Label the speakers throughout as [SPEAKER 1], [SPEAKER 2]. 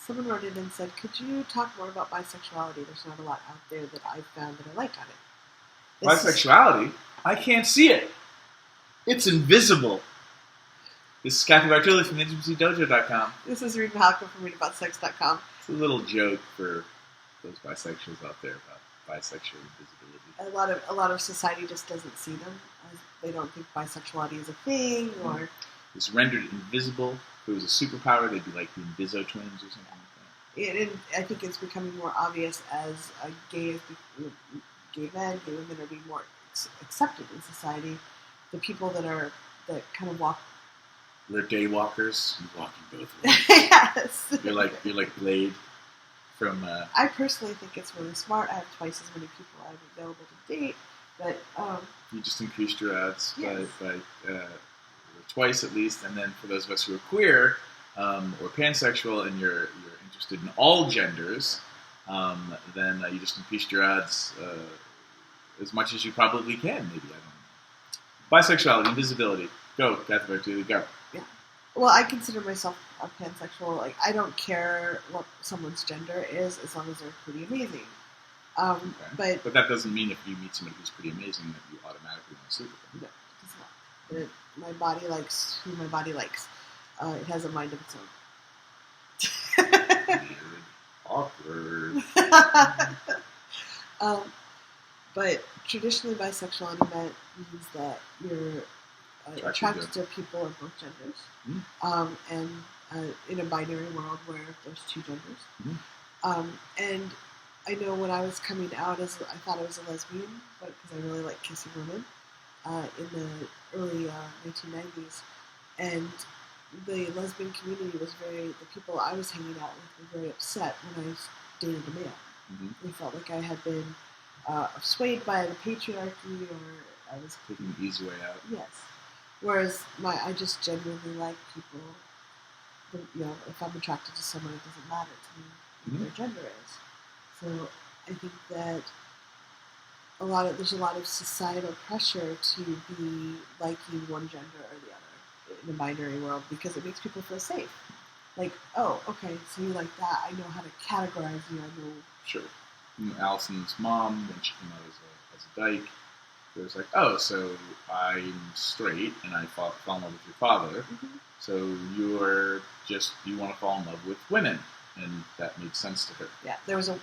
[SPEAKER 1] Someone wrote in and said, could you talk more about bisexuality? There's not a lot out there that I've found that I like on it.
[SPEAKER 2] Bisexuality? I can't see it. It's invisible. This is Cathy Vartuli from inviso-twins.com.
[SPEAKER 1] This is Reid from ReidAboutSex.com.
[SPEAKER 2] It's a little joke for those bisexuals out there about bisexual invisibility.
[SPEAKER 1] A lot of society just doesn't see them. They don't think bisexuality is a thing, or
[SPEAKER 2] it's rendered invisible. If it was a superpower, they'd be like the inviso-twins or something like
[SPEAKER 1] that. I think it's becoming more obvious as gay men, gay women are being more accepted in society. The people that kind of walk.
[SPEAKER 2] They're day walkers. You walk in both ways.
[SPEAKER 1] Yes.
[SPEAKER 2] You're like Blade from.
[SPEAKER 1] I personally think it's really smart. I have twice as many people I'm available to date, but
[SPEAKER 2] you just increased your odds
[SPEAKER 1] yes.
[SPEAKER 2] by twice at least. And then for those of us who are queer or pansexual, and you're interested in all genders, then you just increased your odds as much as you probably can. Maybe, I don't know. Bisexuality, invisibility. Go, Cathy Vartuli, go.
[SPEAKER 1] Yeah. Well, I consider myself a pansexual. Like, I don't care what someone's gender is as long as they're pretty amazing.
[SPEAKER 2] Okay. But that doesn't mean if you meet somebody who's pretty amazing that you automatically want to sleep with them.
[SPEAKER 1] No, it does not. My body likes who my body likes. It has a mind of its own.
[SPEAKER 2] Weird. Awkward.
[SPEAKER 1] But traditionally, bisexuality means that you're attracted to people of both genders.
[SPEAKER 2] Mm-hmm.
[SPEAKER 1] And in a binary world where there's two genders.
[SPEAKER 2] Mm-hmm.
[SPEAKER 1] And I know when I was coming out, I thought I was a lesbian, but because I really like kissing women in the early 1990s. And the lesbian community the people I was hanging out with were very upset when I dated a male.
[SPEAKER 2] Mm-hmm.
[SPEAKER 1] They felt like I had been swayed by the patriarchy, or I was
[SPEAKER 2] taking the easy way out.
[SPEAKER 1] Yes. Whereas I just genuinely like people. If I'm attracted to someone, it doesn't matter to me what their gender is. So I think that there's a lot of societal pressure to be liking one gender or the other in a binary world because it makes people feel safe. Like, oh, okay, so you like that. I know how to categorize you. I know.
[SPEAKER 2] Sure. Allison's mom, when she came out as a dyke, it was like, oh, so I'm straight and I fall in love with your father.
[SPEAKER 1] Mm-hmm.
[SPEAKER 2] So you want to fall in love with women, and that made sense to her.
[SPEAKER 1] Yeah, there was a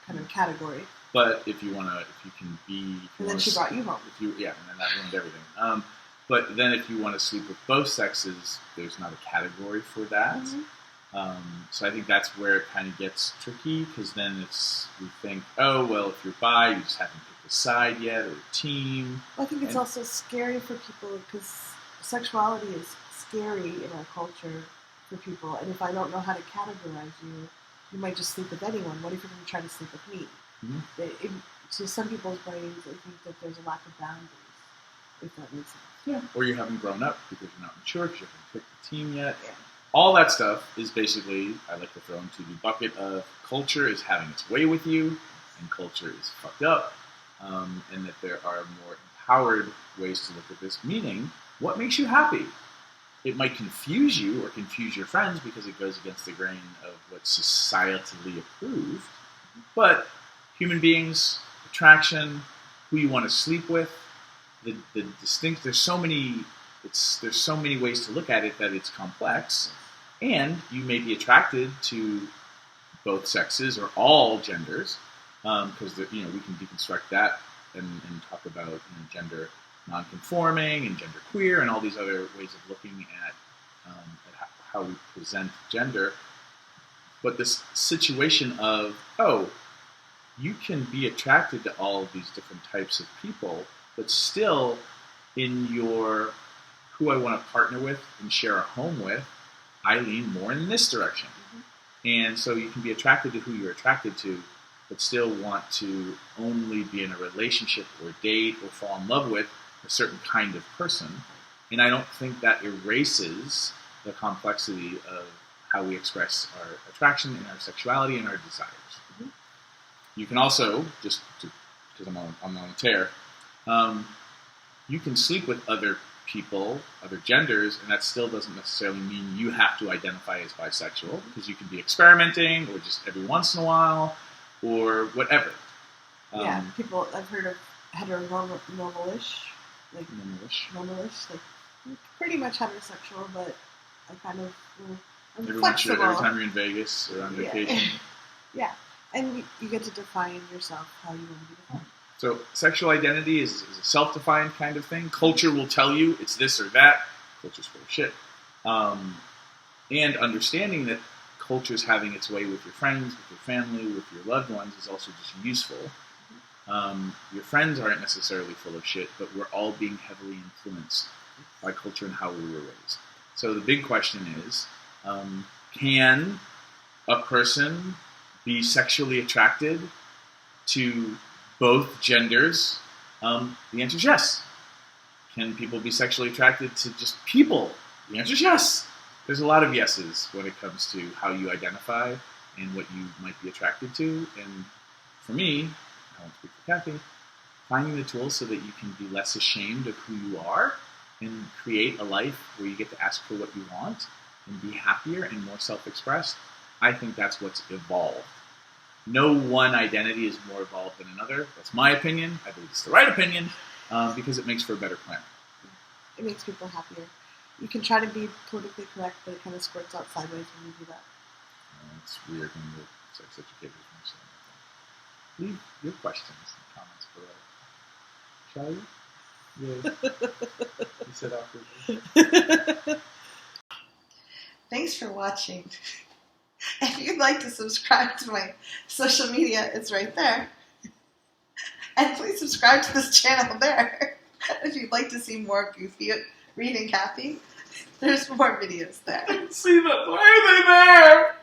[SPEAKER 1] kind of category.
[SPEAKER 2] But if you can be,
[SPEAKER 1] and then she brought you home.
[SPEAKER 2] And then that ruined everything. But then if you want to sleep with both sexes, there's not a category for that.
[SPEAKER 1] Mm-hmm.
[SPEAKER 2] So I think that's where it kind of gets tricky, because then we think, oh, well, if you're bi, you just haven't picked a side yet or a team.
[SPEAKER 1] Well, I think it's also scary for people because sexuality is scary in our culture for people. And if I don't know how to categorize you, you might just sleep with anyone. What if you're going to try to sleep with me?
[SPEAKER 2] Mm-hmm.
[SPEAKER 1] To some people's brains, I think that there's a lack of boundaries, if that makes sense.
[SPEAKER 2] Yeah. Or you haven't grown up because you're not mature, because you haven't picked the team yet.
[SPEAKER 1] Yeah.
[SPEAKER 2] All that stuff is basically, I like to throw into the bucket of culture is having its way with you, and culture is fucked up, and that there are more empowered ways to look at this, meaning, what makes you happy? It might confuse you or confuse your friends because it goes against the grain of what's societally approved, but human beings, attraction, who you want to sleep with, there's so many ways to look at it that it's complex, and you may be attracted to both sexes or all genders, because we can deconstruct that and talk about gender non-conforming and gender queer and all these other ways of looking at how we present gender. But this situation of, oh, you can be attracted to all of these different types of people, but still in your who I want to partner with and share a home with, I lean more in this direction. Mm-hmm. And so you can be attracted to who you're attracted to, but still want to only be in a relationship or date or fall in love with a certain kind of person. And I don't think that erases the complexity of how we express our attraction and our sexuality and our desires. Mm-hmm. You can also, just because I'm on a tear, you can sleep with other people, other genders, and that still doesn't necessarily mean you have to identify as bisexual, because you can be experimenting, or just every once in a while, or whatever.
[SPEAKER 1] Yeah, people, I've heard of heteronormal-ish, like normalish, like pretty much heterosexual, but I kind of, I'm flexible.
[SPEAKER 2] Every time you're in Vegas or on vacation.
[SPEAKER 1] Yeah, and you get to define yourself how you want to be defined.
[SPEAKER 2] So sexual identity is a self-defined kind of thing. Culture will tell you it's this or that. Culture's full of shit. And understanding that culture's having its way with your friends, with your family, with your loved ones is also just useful. Your friends aren't necessarily full of shit, but we're all being heavily influenced by culture and how we were raised. So the big question is, can a person be sexually attracted to both genders? The answer is yes. Can people be sexually attracted to just people? The answer is yes. There's a lot of yeses when it comes to how you identify and what you might be attracted to. And for me, I won't speak for Cathy, finding the tools so that you can be less ashamed of who you are and create a life where you get to ask for what you want and be happier and more self-expressed, I think that's what's evolved. No one identity is more evolved than another. That's my opinion. I believe it's the right opinion because it makes for a better planet.
[SPEAKER 1] It makes people happier. You can try to be politically correct, but it kind of squirts out sideways when you do that.
[SPEAKER 2] It's weird when the sex educators are saying that. Leave your questions in the comments below. Shall you? Yeah. You said awkwardly.
[SPEAKER 1] Thanks for watching. If you'd like to subscribe to my social media, it's right there. And please subscribe to this channel there. If you'd like to see more goofy Reid and Cathy, there's more videos there.
[SPEAKER 2] See them. Why are they there?